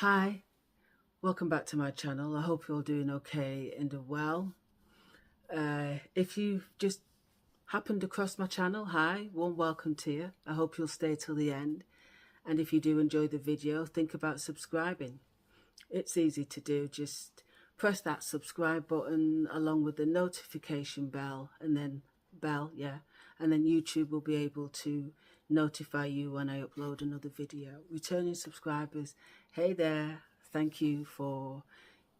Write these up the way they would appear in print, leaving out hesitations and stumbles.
Hi, welcome back to my channel. I hope you're doing okay and well. If you've just happened across my channel, hi, warm welcome to you. I hope you'll stay till the end. And if you do enjoy the video, think about subscribing. It's easy to do, just press that subscribe button along with the notification bell and then and then YouTube will be able to notify you when I upload another video. Returning subscribers, hey there, thank you for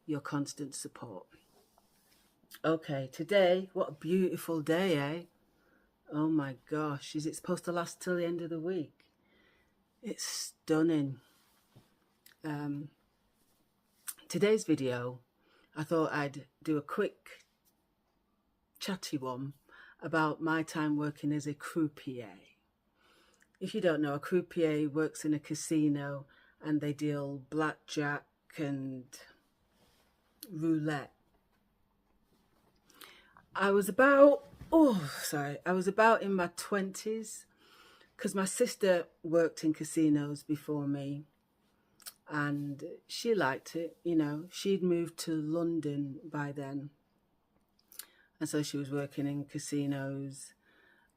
your constant support. Okay, today, what a beautiful day, eh? Oh my gosh, is it supposed to last till the end of the week? It's stunning. Today's video, I thought I'd do a quick chatty one about my time working as a croupier. If you don't know, a croupier works in a casino and they deal blackjack and roulette. I was about in my 20s because my sister worked in casinos before me and she liked it, you know. She'd moved to London by then. And so she was working in casinos.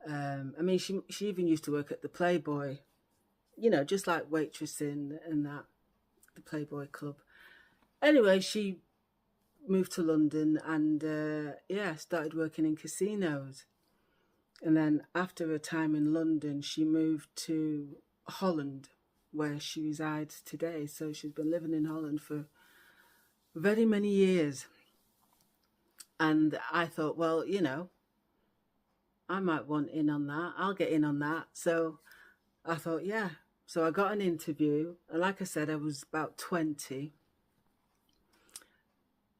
I mean, she even used to work at the Playboy, you know, just like waitressing and that, the Playboy Club. Anyway, she moved to London and, started working in casinos. And then after a time in London, she moved to Holland, where she resides today. So she's been living in Holland for very many years. And I thought, well, you know, I might want in on that. I'll get in on that. So I thought, yeah. So I got an interview. And like I said, I was about 20.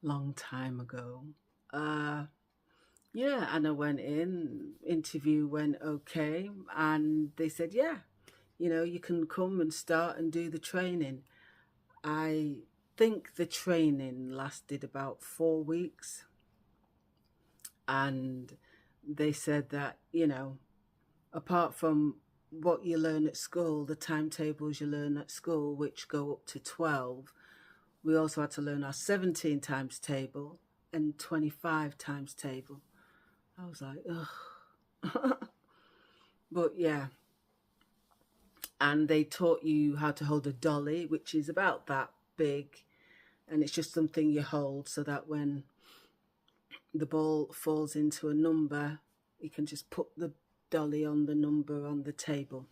Long time ago. And I went in. Interview went okay. And they said, yeah, you know, you can come and start and do the training. I think the training lasted about 4 weeks. And they said that, you know, apart from what you learn at school, the timetables you learn at school, which go up to 12, we also had to learn our 17 times table and 25 times table. I was like, ugh. But yeah. And they taught you how to hold a dolly, which is about that big. And it's just something you hold so that when the ball falls into a number, you can just put the dolly on the number on the table.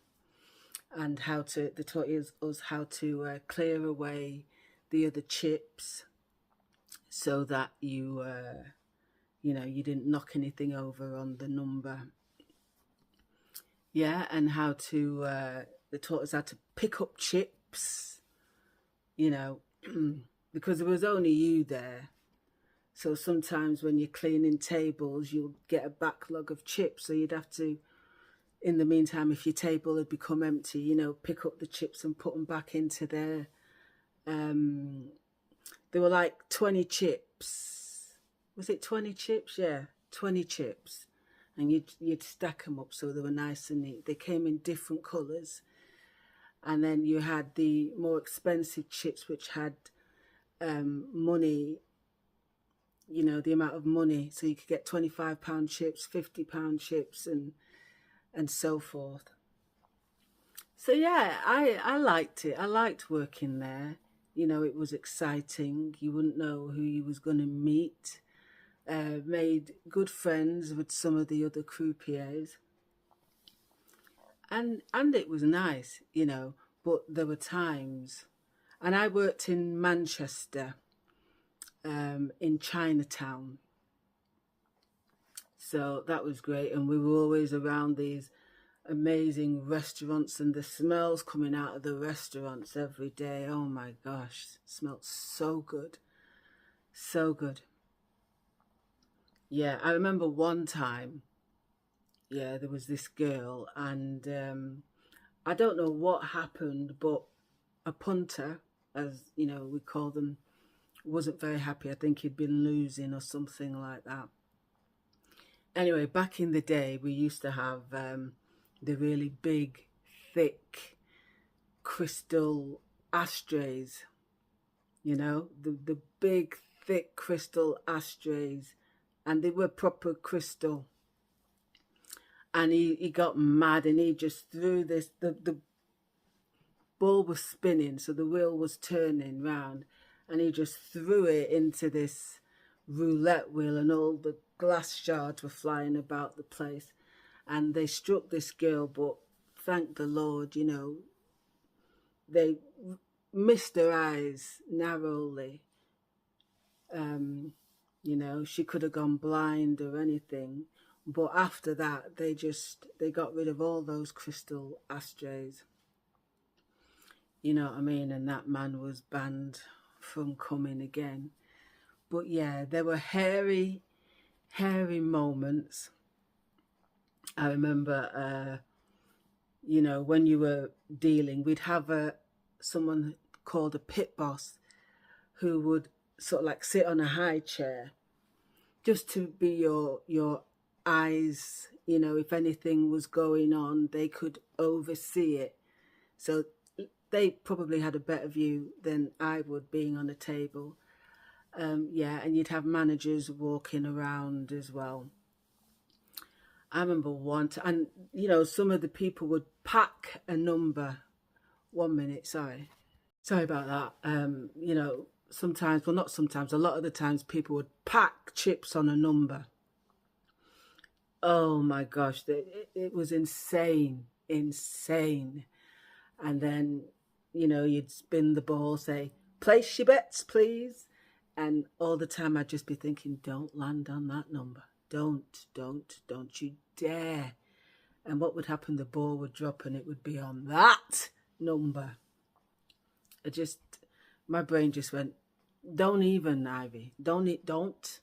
And they taught us how to clear away the other chips so that you didn't knock anything over on the number. Yeah, and how to, they taught us how to pick up chips, you know, because there was only you there. So sometimes when you're cleaning tables, you'll get a backlog of chips. So you'd have to, in the meantime, if your table had become empty, you know, pick up the chips and put them back into there. There were like 20 chips. Was it 20 chips? Yeah, 20 chips. And you'd stack them up so they were nice and neat. They came in different colours. And then you had the more expensive chips, which had money, you know, the amount of money. So you could get £25 chips, £50 chips, and so forth. So yeah, I liked it. I liked working there. You know, it was exciting. You wouldn't know who you was going to meet. Made good friends with some of the other croupiers. And it was nice, you know, but there were times. And I worked in Manchester, in Chinatown. So that was great. And we were always around these amazing restaurants and the smells coming out of the restaurants every day. Oh my gosh, it smelled so good. So good. Yeah, I remember one time, yeah, there was this girl and I don't know what happened, but a punter, as you know, we call them, wasn't very happy. I think he'd been losing or something like that. Anyway, back in the day, we used to have the really big, thick crystal ashtrays you know, the big, thick crystal ashtrays, and they were proper crystal. And he got mad and he just threw this, the ball was spinning, so the wheel was turning round, and he just threw it into this roulette wheel, and all the glass shards were flying about the place. And they struck this girl, but thank the Lord, you know, they missed her eyes narrowly. You know, she could have gone blind or anything. But after that, they got rid of all those crystal ashtrays. You know what I mean? And that man was banned from coming again. But yeah, there were hairy moments. I remember, you know, when you were dealing, we'd have someone called a pit boss who would sort of like sit on a high chair just to be your eyes. You know, if anything was going on, they could oversee it. So they probably had a better view than I would, being on a table. Yeah, and you'd have managers walking around as well. I remember and you know, some of the people would pack a number. 1 minute, sorry about that. You know, sometimes, well, not sometimes, a lot of the times people would pack chips on a number. Oh my gosh, it was insane. And then, you know, you'd spin the ball, say, place your bets, please. And all the time I'd just be thinking, don't land on that number. Don't you dare. And what would happen? The ball would drop and it would be on that number. My brain just went, don't even, Ivy. Don't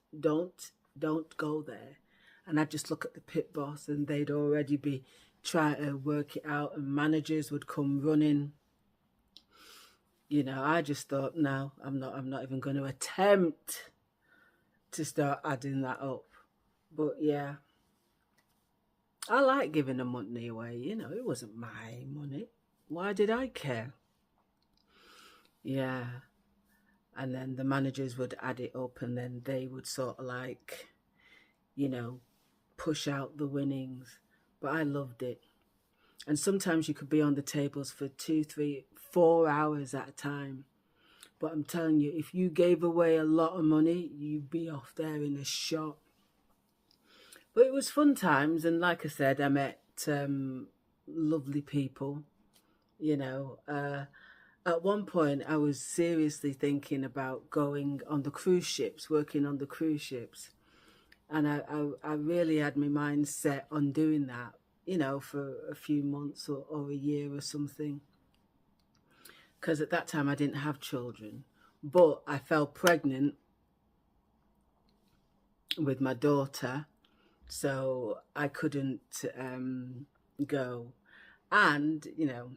go there. And I'd just look at the pit boss and they'd already be trying to work it out, and managers would come running. You know, I just thought, no, I'm not even going to attempt to start adding that up. But yeah, I like giving the money away. You know, it wasn't my money. Why did I care? Yeah. And then the managers would add it up, and then they would sort of like, you know, push out the winnings. But I loved it. And sometimes you could be on the tables for 2, 3, 4 hours at a time. But I'm telling you, if you gave away a lot of money, you'd be off there in a shot. But it was fun times. And like I said, I met lovely people, you know. At one point, I was seriously thinking about going on the cruise ships, working on the cruise ships. And I really had my mind set on doing that, you know, for a few months or a year or something. Because at that time I didn't have children, but I fell pregnant with my daughter, so I couldn't go. And, you know,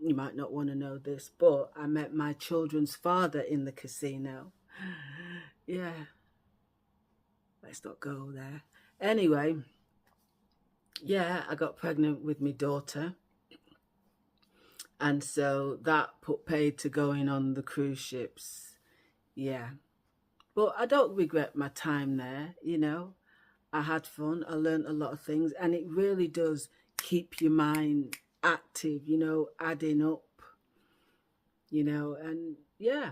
you might not want to know this, but I met my children's father in the casino. Yeah, let's not go there. Anyway, yeah, I got pregnant with my daughter. And so that put paid to going on the cruise ships. Yeah. But I don't regret my time there, you know. I had fun. I learned a lot of things. And it really does keep your mind active, you know, adding up, you know. And yeah,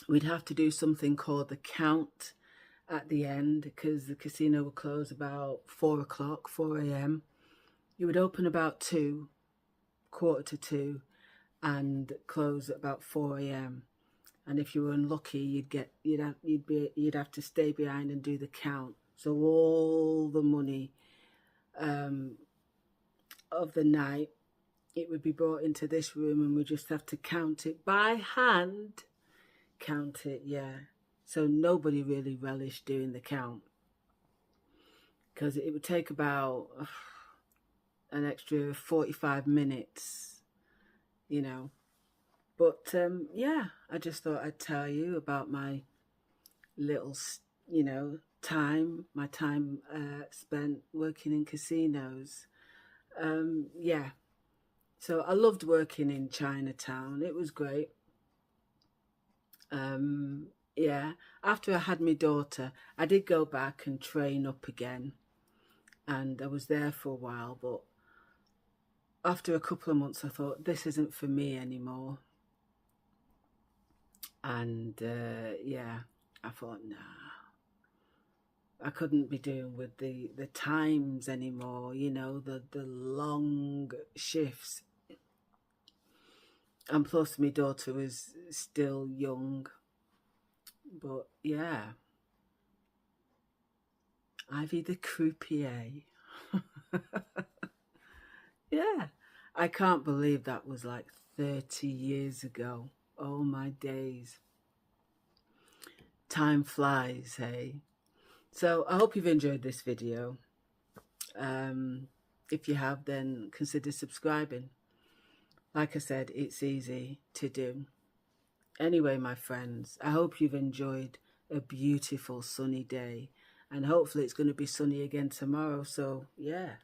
we'd have to do something called the count at the end, because the casino would close about 4 o'clock, 4 a.m. You would open about 2, quarter to 2, and close at about 4 a.m. And if you were unlucky, you'd have to stay behind and do the count. So all the money of the night, it would be brought into this room, and we just have to count it by hand. Count it, yeah. So nobody really relished doing the count, because it would take about an extra 45 minutes, you know. But yeah, I just thought I'd tell you about my little, you know, my time spent working in casinos. Yeah, so I loved working in Chinatown. It was great. Yeah, after I had my daughter, I did go back and train up again, and I was there for a while, but after a couple of months I thought, this isn't for me anymore. And yeah, I thought, nah, I couldn't be doing with the times anymore, you know, the long shifts. And plus my daughter was still young. But yeah, Ivy the croupier. Yeah, I can't believe that was like 30 years ago. Oh my days. Time flies, hey? So I hope you've enjoyed this video. If you have, then consider subscribing. Like I said, it's easy to do. Anyway, my friends, I hope you've enjoyed a beautiful sunny day, and hopefully it's going to be sunny again tomorrow. So yeah,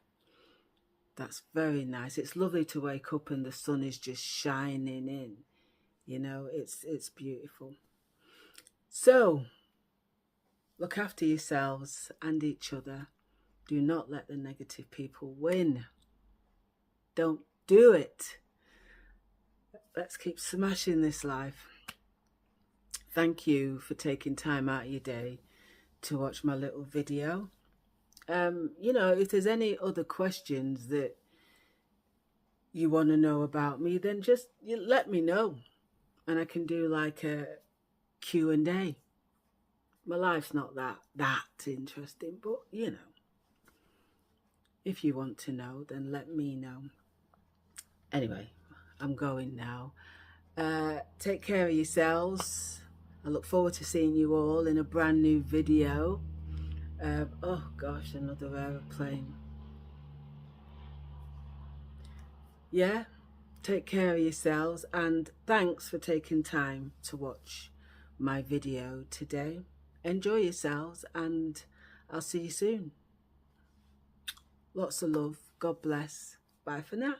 that's very nice. It's lovely to wake up and the sun is just shining in. You know, it's beautiful. So look after yourselves and each other. Do not let the negative people win. Don't do it. Let's keep smashing this life. Thank you for taking time out of your day to watch my little video. You know, if there's any other questions that you want to know about me, then just let me know, and I can do like a Q&A. My life's not that interesting, but you know, if you want to know, then let me know. Anyway, I'm going now. Take care of yourselves. I look forward to seeing you all in a brand new video. Oh gosh, another aeroplane. Yeah, take care of yourselves, and thanks for taking time to watch my video today. Enjoy yourselves, and I'll see you soon. Lots of love. God bless. Bye for now.